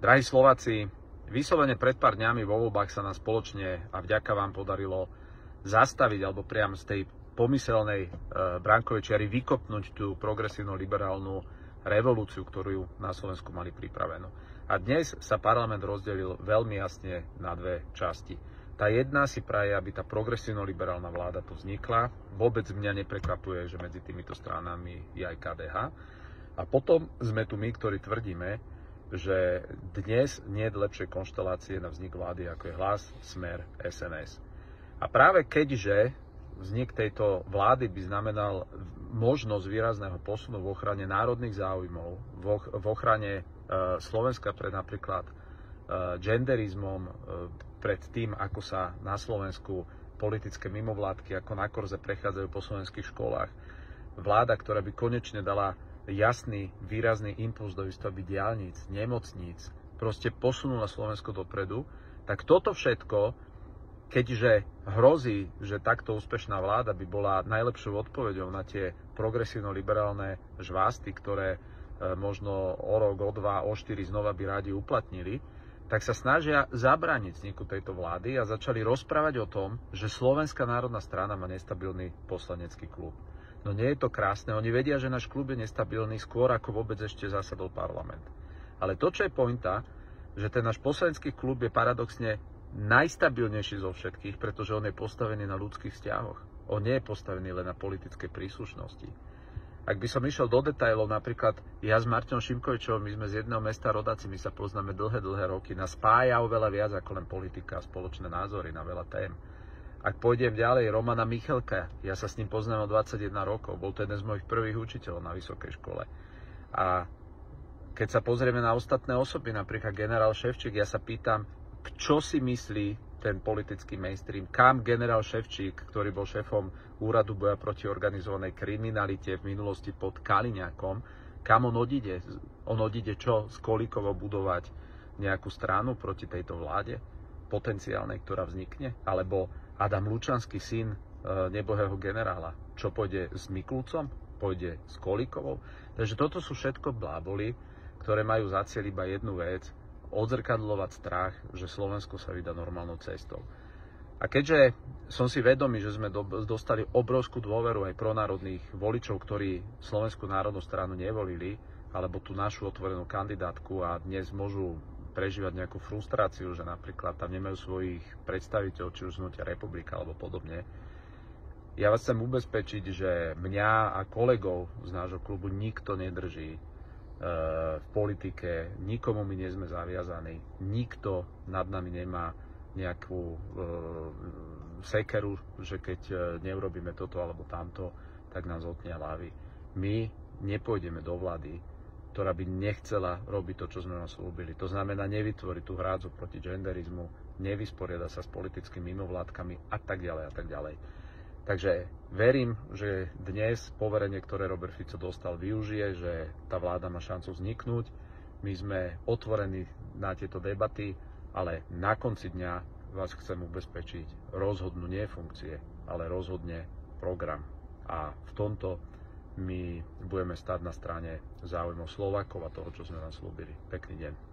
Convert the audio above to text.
Drahí Slováci, vyslovene pred pár dňami vo voľbách sa nám spoločne a vďaka vám podarilo zastaviť alebo priam z tej pomyselnej bránkovej čiary vykopnúť tú progresívnu liberálnu revolúciu, ktorú na Slovensku mali pripravenú. A dnes sa parlament rozdelil veľmi jasne na dve časti. Tá jedna si praje, aby tá progresívno-liberálna vláda tu vznikla. Vôbec mňa neprekvapuje, že medzi týmito stranami je aj KDH. A potom sme tu my, ktorí tvrdíme, že dnes nie je lepšej konštelácie na vznik vlády, ako je Hlas, Smer, SNS. A práve keďže vznik tejto vlády by znamenal možnosť výrazného posunu v ochrane národných záujmov, v ochrane Slovenska pred napríklad genderizmom, pred tým, ako sa na Slovensku politické mimovládky ako na korze prechádzajú po slovenských školách, vláda, ktorá by konečne dala jasný, výrazný impuls do výstavby diaľnic, nemocníc, proste posunula Slovensko dopredu, tak toto všetko, keďže hrozí, že takto úspešná vláda by bola najlepšou odpoveďou na tie progresívno-liberálne žvásty, ktoré možno o rok, o dva, o štyri znova by rádi uplatnili, tak sa snažia zabrániť vzniku tejto vlády a začali rozprávať o tom, že Slovenská národná strana má nestabilný poslanecký klub. No nie je to krásne, oni vedia, že náš klub je nestabilný skôr, ako vôbec ešte zasadol parlament. Ale to, čo je pointa, že ten náš poslanecký klub je paradoxne najstabilnejší zo všetkých, pretože on je postavený na ľudských vzťahoch. On nie je postavený len na politickej príslušnosti. Ak by som išiel do detailov, napríklad ja s Martinom Šimkovičom, my sme z jedného mesta rodáci, my sa poznáme dlhé roky, nás spája oveľa viac ako len politika a spoločné názory na veľa tém. Ak pôjdem ďalej, Romana Michalka, ja sa s ním poznám o 21 rokov, bol to jeden z mojich prvých učiteľov na vysokej škole. A keď sa pozrieme na ostatné osoby, napríklad generál Ševčík, ja sa pýtam, čo si myslí ten politický mainstream, kam generál Ševčík, ktorý bol šéfom Úradu boja proti organizovanej kriminalite v minulosti pod Kaliňákom, kam on odíde? On odíde čo? Z Kolíkovo budovať nejakú stranu proti tejto vláde potenciálnej, ktorá vznikne? Alebo Adam Lučanský, syn nebohého generála, čo pôjde s Mikulcom? Pôjde s Kolíkovou? Takže toto sú všetko bláboli, ktoré majú za cieľ iba jednu vec, odzrkadľovať strach, že Slovensko sa vydá normálnou cestou. A keďže som si vedomý, že sme dostali obrovskú dôveru aj pronárodných voličov, ktorí Slovenskú národnú stranu nevolili, alebo tú našu otvorenú kandidátku a dnes môžu prežívať nejakú frustráciu, že napríklad tam nemajú svojich predstaviteľov, či už z Hnutia Republika alebo podobne. Ja vás chcem ubezpečiť, že mňa a kolegov z nášho klubu nikto nedrží v politike, nikomu my nie sme zaviazaní, nikto nad nami nemá nejakú sekeru, že keď neurobíme toto alebo tamto, tak nám zotnia hlavy. My nepôjdeme do vlády, ktorá by nechcela robiť to, čo sme nám slúbili. To znamená nevytvoriť tú hrádzu proti genderizmu, nevysporiada sa s politickými mimovládkami a tak ďalej a tak ďalej. Takže verím, že dnes poverenie, ktoré Robert Fico dostal, využije, že tá vláda má šancu vzniknúť. My sme otvorení na tieto debaty, ale na konci dňa vás chcem ubezpečiť, rozhodnú nie funkcie, ale rozhodne program. A v tomto my budeme stáť na strane záujmov Slovákov a toho, čo sme nám slúbili. Pekný deň.